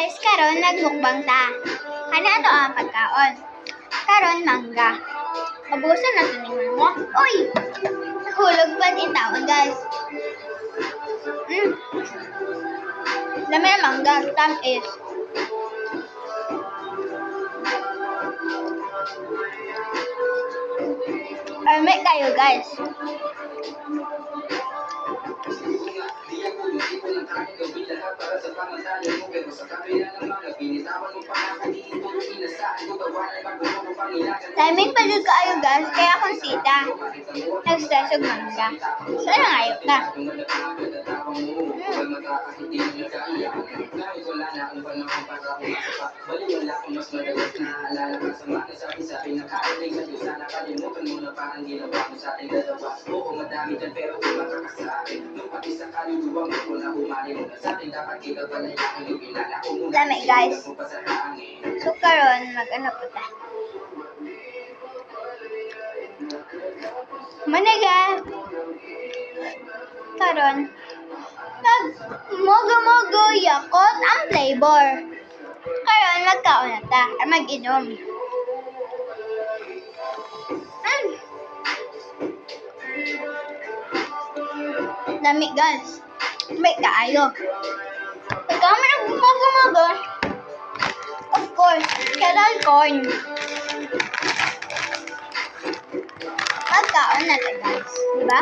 guys, karon nagmukbang ta. Ano ato ang pagkaon? Karon mangga. Mabusan na ito ni mo. Uy! Nahulog pa din taon guys. Dami ang mangga. Tamis. Arme kayo guys. Timing pa dyan kaayo guys, kaya akong sita. Nag-stress yung mangga. Saan ang ayok na? Dami guys. So karon mag-ano po ta. Managa. Karon mogo-mogo yakot ang flavor. Karon magkaon na ta, or mag-inom. Dami guys. May kaayo. Ikaw may mogo-mogo. Of course, kettle corn. Magkaon na ta guys, diba?